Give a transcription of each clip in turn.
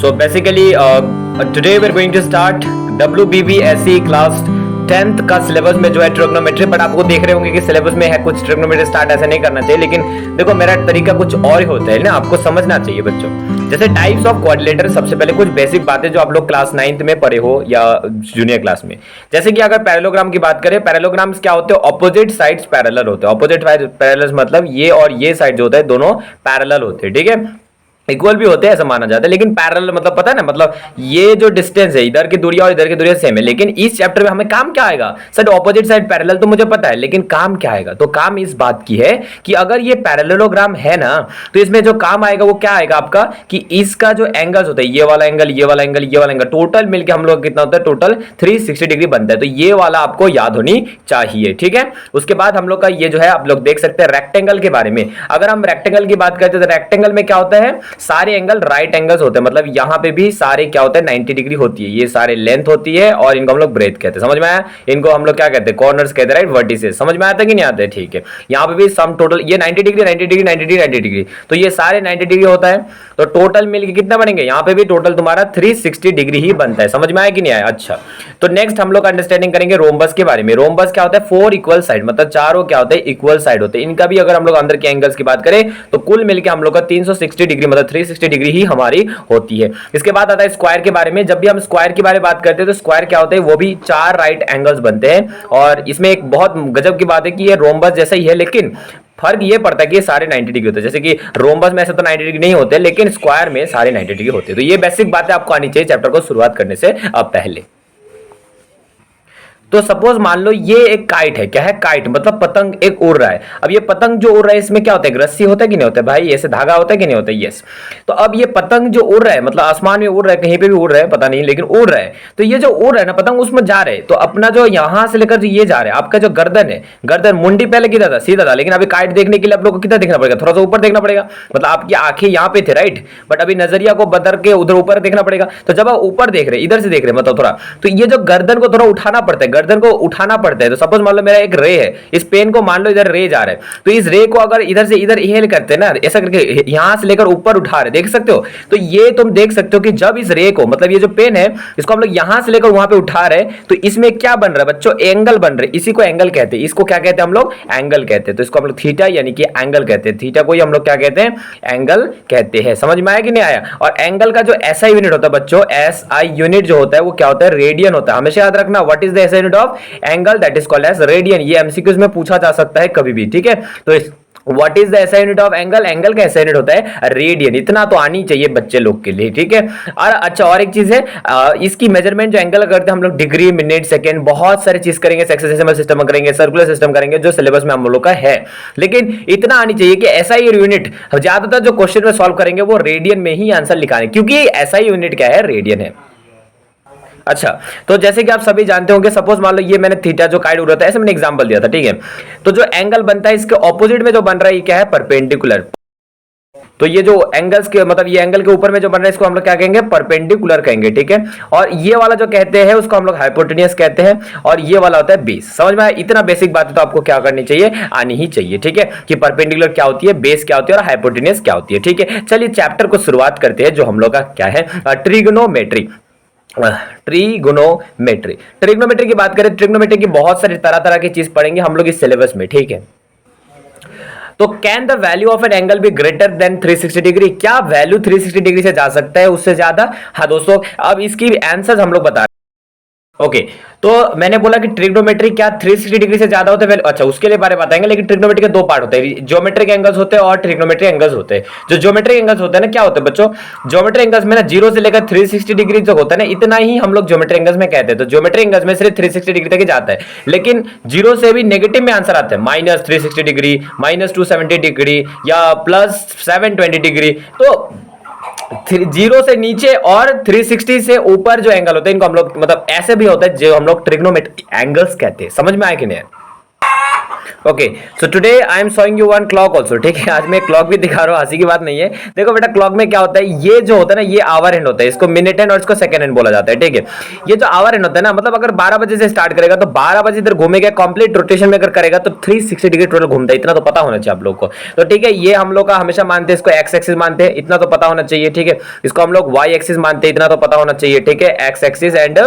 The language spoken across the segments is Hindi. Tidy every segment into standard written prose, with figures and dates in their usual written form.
So basically, today we're going to start WBBSE class 10th का सिलेबस में जो है ट्रिग्नोमेट्री। बट आपको देख रहे होंगे कि सिलेबस में है कुछ ट्रिग्नोमेट्री स्टार्ट ऐसा नहीं करना चाहिए, लेकिन देखो मेरा तरीका कुछ और ही होता है ना, आपको समझना चाहिए बच्चों। जैसे टाइप्स ऑफ क्वाड्रिलेटर, सबसे पहले कुछ बेसिक बातें जो आप लोग क्लास 9th में पढ़े हो या जूनियर क्लास में। जैसे कि अगर पैरेललोग्राम की बात करें, पैरेललोग्राम्स क्या होते हैं? ऑपोजिट साइड्स पैरेलल होते हैं। ऑपोजिट पैरेलल मतलब ये और ये साइड जो होता है दोनों पैरेलल होते हैं, ठीक है, इक्वल भी होते हैं ऐसा माना जाता है, लेकिन पैरेलल मतलब पता है ना, मतलब ये जो डिस्टेंस है इधर की दूरी और इधर की दूरी सेम है। लेकिन इस चैप्टर में हमें काम क्या आएगा? सर ऑपोजिट साइड पैरेलल तो मुझे पता है, लेकिन काम क्या आएगा? तो काम इस बात की है कि अगर ये पैरेललोग्राम है ना, तो इसमें जो काम आएगा वो क्या आएगा आपका, कि इसका जो एंगल्स होता है, ये वाला एंगल, ये वाला एंगल, ये वाला एंगल, टोटल मिलके हम लोग कितना होता है? टोटल 360 डिग्री बनता है। तो ये वाला आपको याद होनी चाहिए, ठीक है। उसके बाद हम लोग का ये जो है आप लोग देख सकते हैं रेक्टेंगल के बारे में। अगर हम रेक्टेंगल की बात करते हैं तो रेक्टेंगल में क्या होता है? सारे एंगल राइट एंगल्स होते हैं, मतलब यहां पे भी सारे क्या होते हैं? 90 डिग्री होती है। ये सारे लेंथ होती है और इनको हम लोग ब्रेथ कहते हैं। समझ में आया? इनको हम लोग क्या कहते हैं? कॉर्नर्स कहते हैं, राइट, वर्टिसेस। समझ में आता है कि नहीं आता है? ठीक है। यहां पे भी सम टोटल ये 90 डिग्री 90 डिग्री 90 डिग्री 90 डिग्री, तो ये सारे 90 डिग्री होता है। तो टोटल मिलके कितना बनेंगे? यहां पे भी टोटल तुम्हारा 360 डिग्री ही बनता है। समझ में आया कि नहीं आया? अच्छा, तो नेक्स्ट हम लोग अंडरस्टैंडिंग करेंगे रोम्बस के बारे में। रोम्बस क्या होता है? 4 इक्वल साइड, मतलब चारों क्या होते हैं? इक्वल साइड होते हैं। इनका भी अगर हम लोग अंदर के एंगल्स की बात करें तो कुल मिलके हम लोग का 360 डिग्री मतलब 360 डिग्री ही हमारी होती है। इसके बाद आता है स्क्वायर के बारे में। जब भी हम स्क्वायर के बारे में बात करते हैं तो स्क्वायर क्या होता है? वो भी 4 राइट एंगल्स बनते हैं। और इसमें एक बहुत गजब की बात है कि ये रोम्बस जैसा ही है, लेकिन फर्क ये पड़ता है कि ये सारे 90 डिग्री होते हैं। जैसे कि रोम्बस में ऐसे तो 90 डिग्री नहीं होते, लेकिन स्क्वायर में सारे 90 डिग्री होते हैं। तो ये बेसिक बातें आपको आनी चाहिए चैप्टर को शुरुआत करने से अब पहले। तो सपोज मान लो ये एक काइट है। क्या है? काइट मतलब पतंग एक उड़ रहा है। अब ये पतंग जो उड़ रहा है इसमें क्या होता है? रस्सी होता है कि नहीं होता है भाई? ऐसे धागा होता है कि नहीं होता है? यस। तो अब ये पतंग जो उड़ रहा है, मतलब आसमान में उड़ रहा है, कहीं पे भी उड़ रहा है पता नहीं, लेकिन उड़ रहा है। तो ये जो उड़ रहा है ना पतंग, उसमें जा रहे हैं। तो अपना जो यहां से लेकर जो ये जा रहा है, आपका जो गर्दन है, गर्दन मुंडी पहले किधर था? सीधा था। लेकिन अभी काइट देखने के लिए आप लोग को कितना देखना पड़ेगा? थोड़ा सा ऊपर देखना पड़ेगा। मतलब आपकी आंखें यहाँ पे थे, राइट, बट अभी नजरिया को बदल के उधर ऊपर देखना पड़ेगा। तो जब आप ऊपर देख रहे, इधर से देख रहे, मतलब थोड़ा, तो ये जो गर्दन को थोड़ा उठाना पड़ता है, गर्दन को उठाना पड़ता है। तो सपोज मान लो मेरा एक रे है, इस पेन को मान लो इधर रे जा रहा है, तो इस रे को अगर इधर से इधर हेल करते हैं ना, ऐसा करके यहां से लेकर ऊपर उठा रहे, देख सकते हो? तो ये तुम देख सकते हो कि जब इस रे को, मतलब ये जो पेन है, इसको हम लोग यहां से लेकर वहां पे उठा रहे, तो इसमें क्या बन रहा है बच्चों? एंगल बन रहे। इसी को एंगल कहते हैं। इसको क्या कहते हैं हम लोग? एंगल कहते हैं। तो इसको हम लोग थीटा यानी कि एंगल कहते हैं। थीटा को ही हम लोग क्या कहते हैं? एंगल कहते हैं। समझ में आया कि नहीं आया? और एंगल का जो एसआई यूनिट होता है बच्चों, एसआई यूनिट जो होता है वो क्या होता है? रेडियन होता है। हमेशा याद रखना, what is the SI unit of angle? That is called as radian. ये एमसीक्यूज में पूछा जा सकता है कभी भी, ठीक है। तो what is the SI unit of angle? Angle का एसआई यूनिट होता है रेडियन। इतना तो आनी चाहिए बच्चे लोग के लिए, ठीक है। और अच्छा, और एक चीज है, इसकी मेजरमेंट जो एंगल करते हैं हम लोग डिग्री, मिनट, सेकंड, बहुत सारी चीज करेंगे। हेक्साडेसिमल सिस्टम करेंगे, सर्कुलर सिस्टम करेंगे, जो सिलेबस में हम लोग का है। लेकिन इतना आनी चाहिए कि एसआई यूनिट ज्यादातर जो क्वेश्चन में सॉल्व करेंगे वो रेडियन में ही आंसर लिखाने, क्योंकि एसआई यूनिट क्या है? रेडियन है। अच्छा, तो जैसे कि आप सभी जानते होंगे, सपोज मान लो ये मैंने थीटा जो काइट उड़ रहा था, ऐसे मैंने एग्जांपल दिया था, ठीक है। तो जो एंगल बनता है इसके ऑपोजिट में जो बन रहा है, ये क्या है? परपेंडिकुलर। तो ये जो एंगल्स के, मतलब ये एंगल के ऊपर में जो बन रहा है, इसको हम लोग क्या कहेंगे? परपेंडिकुलर कहेंगे, ठीक है। और ये वाला जो कहते हैं उसको हम लोग हाइपोटेन्यूस कहते हैं, और ये वाला होता है बेस। समझ में आया? इतना बेसिक बात है तो आपको क्या करनी चाहिए? आनी ही चाहिए, ठीक है, कि परपेंडिकुलर क्या होती है, बेस क्या होती है और हाइपोटेन्यूस क्या होती है, ठीक है। चलिए चैप्टर को शुरुआत करते हैं, जो हम लोग का क्या है? ट्रिग्नोमेट्री। ट्रिग्नोमेट्री। ट्रिग्नोमेट्री की बात करें, ट्रिग्नोमेट्री की बहुत सारी तरह तरह की चीज पढ़ेंगे हम लोग इस सिलेबस में, ठीक है। तो can the value of an angle be greater than 360 degree? क्या वैल्यू 360 डिग्री से जा सकता है, उससे ज्यादा? हाँ दोस्तों, अब इसकी आंसर हम लोग बता रहे हैं। ओके, तो मैंने बोला कि ट्रिग्नोमेट्री क्या 360 डिग्री से ज्यादा होते हैं? अच्छा, उसके लिए बारे में बताएंगे। लेकिन ट्रिग्नोमेट्री के 2 पार्ट होते हैं, ज्योमेट्रिक एंगल्स होते हैं और ट्रिग्नोमेट्री एंगल्स होते हैं। जो ज्योमेट्रिक एंगल्स होते हैं ना, क्या होते हैं बच्चों? ज्योमेट्रिक एंगल्स में ना 0 से लेकर 360 डिग्री जो होता है ना, इतना ही हम लोग ज्योमेट्रिक एंगल्स में कहते हैं। तो ज्योमेट्रिक एंगल्स में सिर्फ 360 डिग्री तक ही जाता है, लेकिन 0 से भी नेगेटिव में आंसर आता है, -360 डिग्री, -270 डिग्री या +720 डिग्री। तो 0 से नीचे और 360 से ऊपर जो एंगल होते हैं, इनको हम लोग, मतलब ऐसे भी होता है जो हम लोग ट्रिग्नोमेट्री एंगल्स कहते हैं। समझ में आया कि नहीं? Okay, so today I am showing you one clock also, ठीक है। आज मैं क्लॉक भी दिखा रहा हूँ, हंसी की बात नहीं है। देखो बेटा, क्लॉक में क्या होता है, ये जो होता है ना, ये आवर हैंड होता है, इसको मिनट हैंड और इसको सेकंड हैंड बोला जाता है, ठीक है। ये जो आवर हैंड होता है ना, मतलब अगर 12 बजे से स्टार्ट करेगा तो 12 बजे इधर घूमेगा, कंप्लीट रोटेशन में अगर करेगा तो 360 डिग्री टोटल घूमता है। इतना तो पता होना चाहिए आप लोग को। तो ठीक है, ये हम लोग का हमेशा मानते हैं, इसको एक्स एक्सिस मानते हैं, इतना तो पता होना चाहिए, ठीक है। इसको हम लोग वाई एक्सिस मानते हैं, इतना तो पता होना चाहिए, ठीक है। X axis and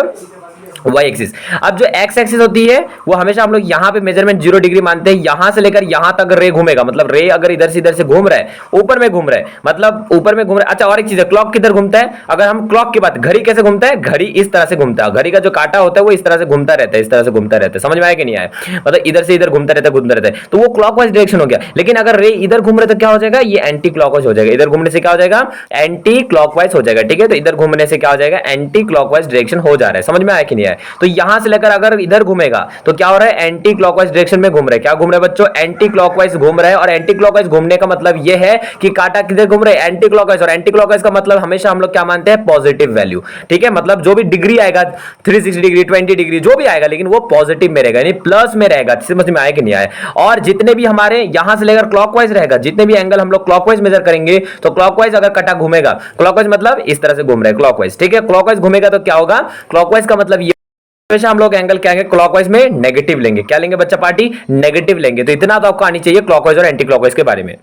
Y axis. अब जो एक्स एक्सिस होती है वो हमेशा हम लोग यहाँ पे मेजरमेंट 0 डिग्री मानते हैं। यहां से लेकर यहां तक रे घूमेगा, मतलब रे अगर इधर से घूम रहा है, ऊपर में घूम रहा है, मतलब ऊपर में घूम रहा है। अच्छा, और एक चीज है, क्लॉक किधर घूमता है, अगर हम क्लॉक की बात, घड़ी कैसे घूमता है, घड़ी इस तरह से घूमता है। घड़ी का जो कांटा होता है वो इस तरह से घूमता रहता है, इस तरह से घूमता रहता है। समझ में आया कि नहीं आया? मतलब इधर से इधर घूमता रहता है, तो वो क्लॉकवाइज डायरेक्शन हो गया। लेकिन अगर रे इधर घूम रहे तो क्या हो जाएगा, ये एंटी क्लॉकवाइज हो जाएगा। इधर घूमने से क्या हो जाएगा, एंटी क्लॉकवाइज हो जाएगा, ठीक है। तो इधर घूमने से क्या हो जाएगा, एंटी क्लॉकवाइज डायरेक्शन हो जा रहा है। समझ में आया कि नहीं आया? तो यहां से लेकर अगर इधर घूमेगा तो क्या हो रहा है, एंटी क्लॉकवाइज डायरेक्शन में घूम रहा है। क्या घूम रहा है बच्चों, एंटी क्लॉकवाइज घूम रहा है। और एंटी क्लॉकवाइज घूमने का मतलब यह है कि कांटा किधर घूम रहा है, एंटी क्लॉकवाइज। और एंटी क्लॉकवाइज का मतलब हमेशा हम लोग क्या मानते हैं, पॉजिटिव वैल्यू, ठीक है। मतलब जो भी डिग्री आएगा, 360 डिग्री, 20 डिग्री, जो भी आएगा, लेकिन वो पॉजिटिव में रहेगा, यानी प्लस में रहेगा। समझ में आया कि नहीं आया? और जितने भी हमारे यहां से लेकर क्लॉकवाइज रहेगा, जितने भी एंगल हम लोग क्लॉकवाइज मेजर करेंगे, तो क्लॉकवाइज अगर कटा घूमेगा, क्लॉकवाइज मतलब इस तरह से घूम रहा है क्लॉकवाइज, ठीक है। क्लॉकवाइज घूमेगा तो क्या होगा, क्लॉकवाइज का मतलब हमेशा हम लोग एंगल क्या है, क्लॉकवाइज में नेगेटिव लेंगे। क्या लेंगे बच्चा पार्टी, नेगेटिव लेंगे। तो इतना तो आपको आनी चाहिए क्लॉकवाइज और एंटी क्लॉकवाइज के बारे में।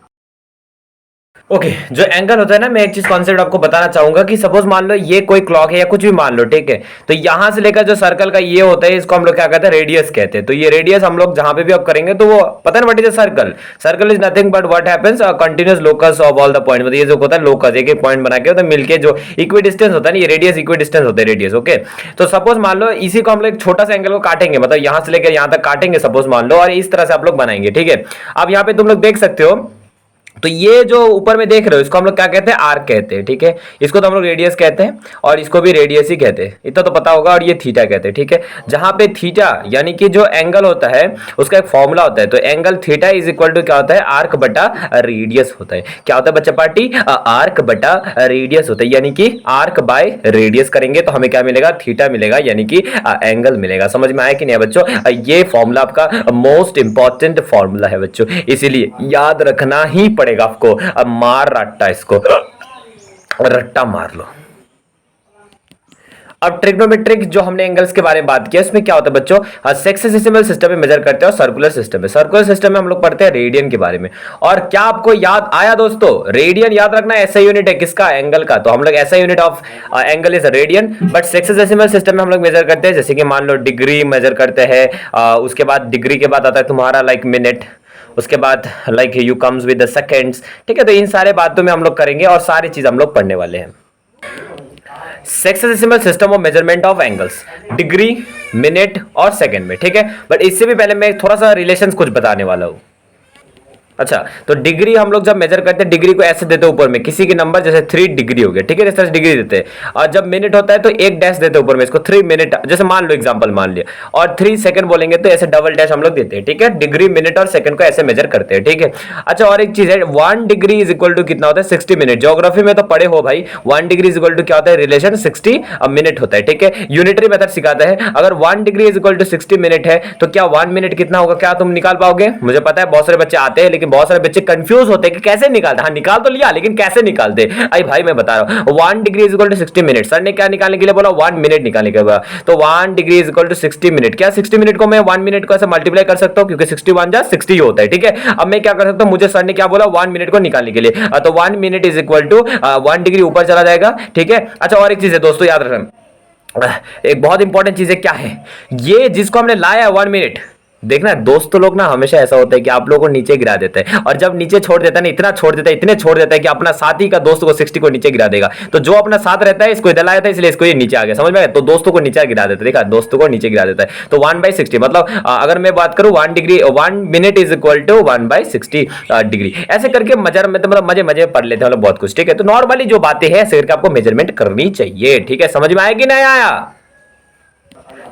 ओके, जो एंगल होता है ना, मैं एक चीज कॉन्सेप्ट आपको बताना चाहूंगा कि सपोज मान लो ये कोई क्लॉक है या कुछ भी मान लो, ठीक है। तो यहां से लेकर जो सर्कल का ये होता है, इसको हम लोग क्या कहते हैं, रेडियस कहते हैं। तो ये रेडियस हम लोग जहां पे भी आप करेंगे तो वो पता है what is a circle. Circle is nothing but what happens, a continuous locus of all the point. मतलब ये जो होता है लोकस, एक एक पॉइंट बना के तो मिलके जो इक्वी डिस्टेंस होता है ना, ये रेडियस इक्वी डिस्टेंस होता है, रेडियस। ओके, तो सपोज मान लो इसी को हम लोग एक छोटा सा एंगल को काटेंगे, मतलब यहां से लेकर यहां तक काटेंगे सपोज मान लो, और इस तरह से आप लोग बनाएंगे, ठीक है। अब यहाँ पे तुम लोग देख सकते हो, तो ये जो ऊपर में देख रहे हो इसको हम लोग क्या कहते हैं, आर्क कहते हैं, ठीक है। इसको तो हम लोग रेडियस कहते हैं और इसको भी रेडियस ही कहते हैं, इतना तो पता होगा। और ये थीटा कहते हैं, ठीक है। जहां पे थीटा यानी कि जो एंगल होता है उसका एक फॉर्मूला होता है। तो angle theta is equal to क्या होता है, आर्क बटा रेडियस होता है। क्या होता है बच्चा पार्टी, आर्क बटा रेडियस होता है। यानी कि आर्क बाय रेडियस करेंगे तो हमें क्या मिलेगा, थीटा मिलेगा, यानी कि एंगल मिलेगा। समझ में आया कि नहीं बच्चों? ये फॉर्मूला आपका मोस्ट इंपॉर्टेंट फॉर्मूला है बच्चों, इसीलिए याद रखना ही पड़ेगा आपको। अब मार रट्टा, इसको रट्टा मार लो। अब ट्रिग्नोमेट्रिक जो हमने एंगल्स के बारे में बात किया, इसमें क्या होता है बच्चों, सेक्सेसिमल सिस्टम में मेजर करते हैं और सर्कुलर सिस्टम में। सर्कुलर सिस्टम में हम लोग पढ़ते हैं रेडियन के बारे में। और क्या आपको याद आया दोस्तों, रेडियन याद रखना ऐसा यूनिट है किसका, एंगल का। तो हम लोग ऐसा unit of angle is radian, but sexagesimal system में हम लोग मेजर करते हैं, जैसे कि मान लो डिग्री मेजर करते हैं, उसके बाद डिग्री के बाद आता है तुम्हारा लाइक मिनट, उसके बाद like you comes with the seconds, ठीक है। तो इन सारे बातों में हम लोग करेंगे और सारी चीज हम लोग पढ़ने वाले हैं। Sexagesimal system of measurement of angles, degree, minute और सेकंड में, ठीक है। बट इससे भी पहले मैं थोड़ा सा रिलेशंस कुछ बताने वाला हूं। अच्छा, तो डिग्री हम लोग जब मेजर करते हैं, डिग्री को ऐसे देते हैं ऊपर में, किसी के नंबर जैसे 3 डिग्री हो गया, ठीक है, इस तरह से डिग्री देते हैं। और जब मिनट होता है तो एक डैश देते हैं ऊपर में, इसको 3 मिनट, जैसे मान लो एग्जांपल मान लिया। और 3 सेकंड बोलेंगे तो ऐसे डबल डैश हम लोग देते हैं, ठीक है। डिग्री, मिनट और सेकंड को ऐसे मेजर करते हैं, ठीक है। अच्छा, और एक चीज है, 1 डिग्री इज इक्वल टू कितना होता है, 60 मिनट। ज्योग्राफी में तो पढ़े हो भाई, 1 डिग्री इज इक्वल टू क्या होता है, रिलेशन 60 मिनट होता है, ठीक है। यूनिटरी मेथड सिखाता है। अगर 1 degree is equal to 60 minute है तो क्या 1 मिनट कितना होगा, क्या तुम निकाल पाओगे? मुझे पता है बहुत सारे बच्चे आते हैं, लेकिन बहुत सारे बच्चे कंफ्यूज होते हैं कि कैसे निकालते। हाँ, निकाल तो लिया, लेकिन कैसे निकालते? अरे भाई मैं बता रहा हूं, 1 degree is equal to 60 minute. Sir ने क्या निकालने के लिए बोला, 1 मिनट निकालने के लिए बोला। तो 1 degree is equal to 60 minute. क्या 60 मिनट को मैं 1 मिनट को ऐसे मल्टीप्लाई कर सकता हूं, क्योंकि 61 जा 60 होता है, ठीक है। अब मैं क्या कर सकता हूं, मुझे सर ने क्या बोला, 1 मिनट को निकालने के लिए। तो 1 minute is equal to 1 degree ऊपर चला जाएगा, ठीक है। अच्छा, और एक चीज है दोस्तों, याद रखना, एक बहुत इंपॉर्टेंट चीज है, क्या है ये जिसको हमने लाया 1 मिनट। देखना दोस्तों, लोग ना हमेशा ऐसा होता है कि आप लोगों को नीचे गिरा देते हैं, और जब नीचे छोड़ देता है ना, इतना छोड़ देता है, इतने छोड़ देता है कि अपना साथी का दोस्त को 60 को नीचे गिरा देगा। तो जो अपना साथ रहता है इसको इधर लाया था, इसलिए इसको ये नीचे आ गया, समझ में आया? तो दोस्तों को नीचे गिरा देता है, देखा, दोस्तों को नीचे गिरा देता है। तो 1/60 मतलब अगर मैं बात करूं 1 degree, 1 minute is equal to 1/60 degree. ऐसे करके मतलब मजे मजे पढ़ लेते हैं मतलब बहुत कुछ, ठीक है। तो नॉर्मली जो बातें हैं ऐसे करके आपको मेजरमेंट करनी चाहिए, ठीक है। समझ में आया कि नहीं आया?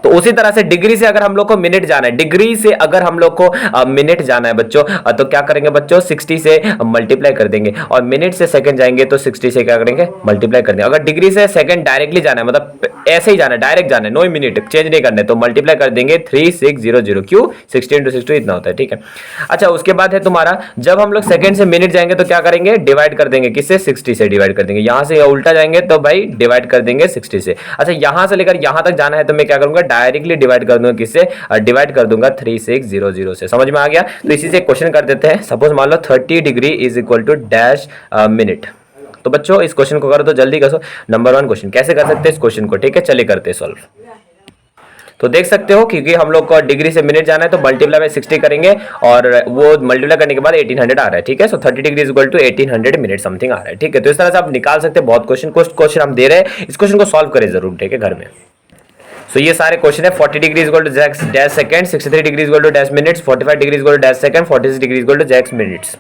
तो उसी तरह से डिग्री से अगर हम लोग को मिनट जाना है, डिग्री से अगर हम लोग को मिनट जाना है बच्चों, तो क्या करेंगे बच्चों, 60 से मल्टीप्लाई कर देंगे, और मिनट से सेकंड जाएंगे तो 60 से क्या करेंगे, मल्टीप्लाई कर देंगे। अगर डिग्री से सेकंड डायरेक्टली जाना है, मतलब ऐसे ही जाना है, डायरेक्ट जाना है, नो मिनट चेंज नहीं करना है, तो मल्टीप्लाई कर देंगे 3600, क्यों 60 × 60 इतना होता है, ठीक है। अच्छा, उसके बाद है तुम्हारा, जब हम लोग सेकंड से मिनट जाएंगे तो क्या करेंगे, डिवाइड कर देंगे, किससे, 60 से डिवाइड कर देंगे। यहां से उल्टा जाएंगे तो भाई डिवाइड कर देंगे 60 से। अच्छा, यहां से लेकर यहां तक जाना है तो मैं क्या करूंगा, डायरेक्टली डिवाइड कर दूंगा, किससे, डिवाइड कर दूंगा 3600 से। समझ में आ गया? तो इसी से क्वेश्चन कर देते हैं। सपोज मान लो 30 degree is equal to dash minute. तो बच्चों इस क्वेश्चन को करो तो जल्दी करो। नंबर 1 क्वेश्चन कैसे कर सकते हैं इस क्वेश्चन को, ठीक है, चलिए करते हैं सॉल्व। तो देख सकते हो, क्योंकि हम लोग को डिग्री से मिनट जाना है तो मल्टीप्लाई बाय 60 करेंगे, और वो मल्टीप्लाई करने के बाद 1800 आ रहा है, ठीक है। So 30 degree is equal to 1800 minute something आ रहा है, ठीक है। तो इस तरह से आप निकाल सकते हैं बहुत क्वेश्चन हम दे रहे हैं, इस क्वेश्चन को सॉल्व करें जरूर, ठीक है, घर में। सो ये सारे क्वेश्चन है। 40 degree is equal to dash second, 63 degree is equal to dash minutes, 45 degree is equal to dash second, 46 degree is equal to dash minutes.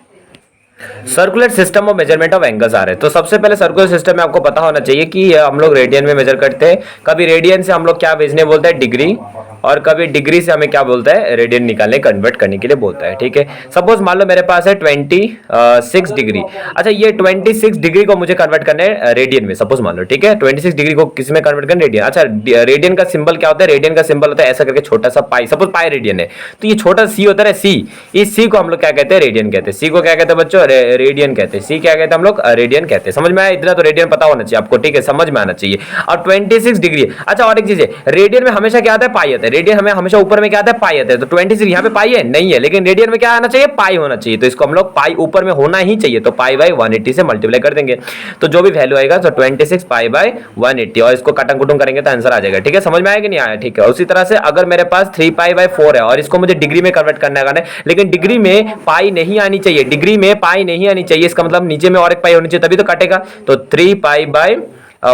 Circular system of measurement of angles आ रहे हैं। तो सबसे पहले सर्कुलर सिस्टम में आपको पता होना चाहिए कि हम लोग रेडियन में मेजर करते हैं। कभी रेडियन से हम लोग क्या भेजने बोलते हैं, डिग्री, और कभी डिग्री से हमें क्या बोलता है, रेडियन निकालने कन्वर्ट करने के लिए बोलता है, ठीक है। सपोज मान लो मेरे पास है 26 डिग्री। अच्छा, ये 26 डिग्री को मुझे कन्वर्ट करना है रेडियन में, सपोज मान लो, ठीक है। 26 डिग्री को किस में कन्वर्ट करना है, रेडियन। अच्छा, रेडियन का सिंबल क्या होता है, रेडियन का सिंबल होता है ऐसा करके छोटा सा पाई, सपोज पाई रेडियन है, तो ये छोटा सी होता है सी, इस सी को हम लोग क्या कहते हैं, रेडियन कहते हैं। सी को क्या कहते हैं बच्चों, रेडियन कहते हैं। सी क्या कहते हैं हम लोग, रेडियन कहते हैं। समझ में आया? इतना तो रेडियन पता होना चाहिए आपको, ठीक है, समझ में आना चाहिए। और 26 डिग्री। अच्छा, और एक चीज है, रेडियन में हमेशा क्या आता है, पाई आता है। रेडियन हमें हमेशा ऊपर में क्या आता है, पाई आता है। तो 26 यहाँ पे पाई है नहीं है, लेकिन रेडियन में क्या आना चाहिए, पाई होना चाहिए। तो इसको हम लोग पाई ऊपर में होना ही चाहिए, तो पाई बाय 180 से मल्टीप्लाई कर देंगे, तो जो भी वैल्यू आएगा, तो 26 पाई बाय 180, और इसको कटंग कुटुंग करेंगे तो आंसर आ जाएगा, ठीक है। समझ में आया कि नहीं आया, ठीक है। उसी तरह से अगर मेरे पास 3 पाई बाय 4 है और इसको मुझे डिग्री में कन्वर्ट करना है, लेकिन डिग्री में पाई नहीं आनी चाहिए, डिग्री में पाई नहीं आनी चाहिए, इसका मतलब नीचे में और एक पाई होनी चाहिए तभी तो कटेगा। तो 3 pi by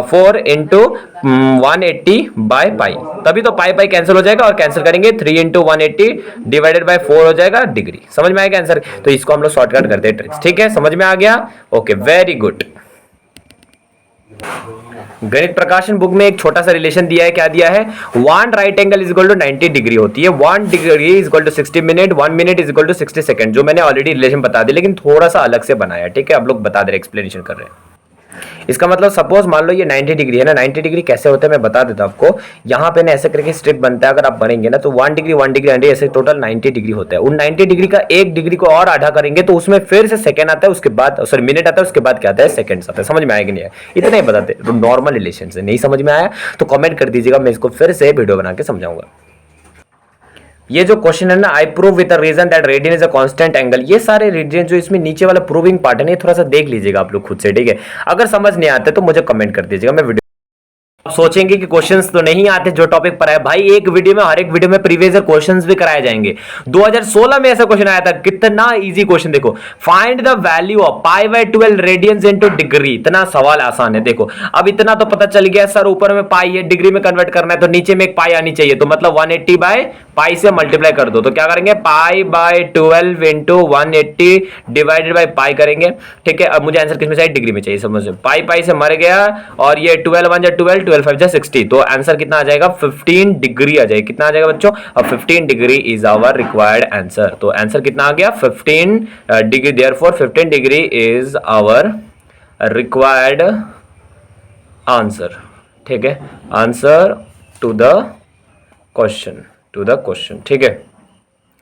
4 into 180 by pi, तभी तो पाई पाई कैंसिल हो जाएगा, और कैंसिल करेंगे 3 इंटू 180 डिवाइडेड बाय 4 हो जाएगा डिग्री। समझ में आएगा आंसर? तो इसको हम लोग शॉर्टकट करते हैं ट्रिक्स, ठीक है। समझ में आ गया? Okay, very good. गणित प्रकाशन बुक में एक छोटा सा रिलेशन दिया है, क्या दिया है, 1 right angle is equal to 90 degree होती है, 1 degree is equal to 60 minute, 1 minute is equal to 60 second, जो मैंने ऑलरेडी रिलेशन बता दिया, लेकिन थोड़ा सा अलग से बनाया, ठीक है। आप लोग बता दे रहे, एक्सप्लेनेशन कर रहे हैं। इसका मतलब सपोज मान लो ये 90 डिग्री है ना, 90 डिग्री कैसे होता है मैं बता देता हूं आपको। यहाँ पे ना ऐसे करके स्ट्रिप बनता है, अगर आप बनेंगे ना तो 1 डिग्री 1 डिग्री 90 ऐसे टोटल 90 डिग्री होता है। उन 90 डिग्री का 1 डिग्री को और आधा करेंगे तो उसमें फिर से सेकंड आता है, उसके बाद सॉरी मिनट आता है, उसके बाद क्या आता है, सेकंड्स आता है। समझ में आएगा नहीं आया, इतना ही बताते, तो नॉर्मल रिलेशन से। नहीं समझ में आया तो कमेंट कर दीजिएगा, मैं इसको फिर से वीडियो बना के समझाऊंगा। ये जो क्वेश्चन है ना, I prove with a reason that radian is a constant angle, ये सारे रीजन जो इसमें नीचे वाला प्रूविंग पार्ट है ना, थोड़ा सा देख लीजिएगा आप लोग खुद से, ठीक है। अगर समझ नहीं आता तो मुझे कमेंट कर दीजिएगा, मैं वीडियो। आप सोचेंगे कि क्वेश्चंस तो नहीं आते जो टॉपिक पर है, भाई एक वीडियो में, हर एक वीडियो में प्रीवियस ईयर क्वेश्चंस भी कराए जाएंगे। 2016 में ऐसा क्वेश्चन आया था, कितना इजी क्वेश्चन देखो, find the value of pi by 12 radians into degree. इतना सवाल आसान है, देखो अब इतना तो पता चल गया सर, ऊपर में पाई है, डिग्री में कन्वर्ट करना है तो नीचे में एक पाई आनी चाहिए, तो मतलब 180 बाय पाई से मल्टीप्लाई कर दो, तो क्या करेंगे, पाई by 12 into 180 divided by pi करेंगे, ठीक है। अब मुझे आंसर किसमें चाहिए, डिग्री में चाहिए। समझ, पाई पाई से मर गया, और ये 12 1 12 12 5 60, तो आंसर कितना आ जाएगा, 15 डिग्री आ जाएगा। कितना आ जाएगा बच्चों, अब 15 degree is our required answer. तो आंसर कितना आ गया, 15 degree, therefore 15 degree is our required answer, ठीक है, आंसर टू द क्वेश्चन, ठीक है,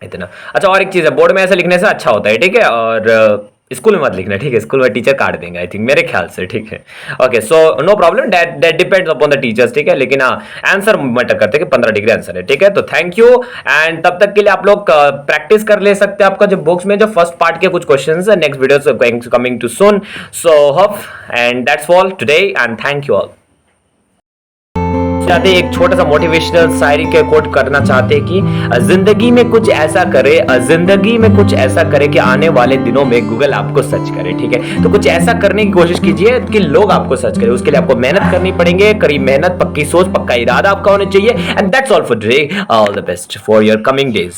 इतना। अच्छा, और एक चीज है, बोर्ड में ऐसा लिखने से अच्छा होता है, ठीक है, और स्कूल में मत लिखना, ठीक है, स्कूल में टीचर काट देंगे आई थिंक, मेरे ख्याल से, ठीक है। Okay, so no problem, that depends upon the teachers, ठीक है, लेकिन हाँ आंसर मैटर करते हैं कि 15 डिग्री आंसर है, ठीक है। तो थैंक यू, एंड तब तक के लिए आप लोग प्रैक्टिस कर ले सकते हैं। आपका जो बुक्स में जो फर्स्ट पार्ट के कुछ क्वेश्चंस है, next video coming too soon, so hope, and that's all today, and thank you all. चाहते एक छोटा सा मोटिवेशनल शायरी के कोट करना चाहते हैं कि जिंदगी में कुछ ऐसा करे, जिंदगी में कुछ ऐसा करे कि आने वाले दिनों में गूगल आपको सर्च करे, ठीक है। तो कुछ ऐसा करने की कोशिश कीजिए कि लोग आपको सर्च करें, उसके लिए आपको मेहनत करनी पड़ेगी, कड़ी मेहनत, पक्की सोच, पक्का इरादा आपका होना चाहिए, and that's all for today. All the best for your coming days.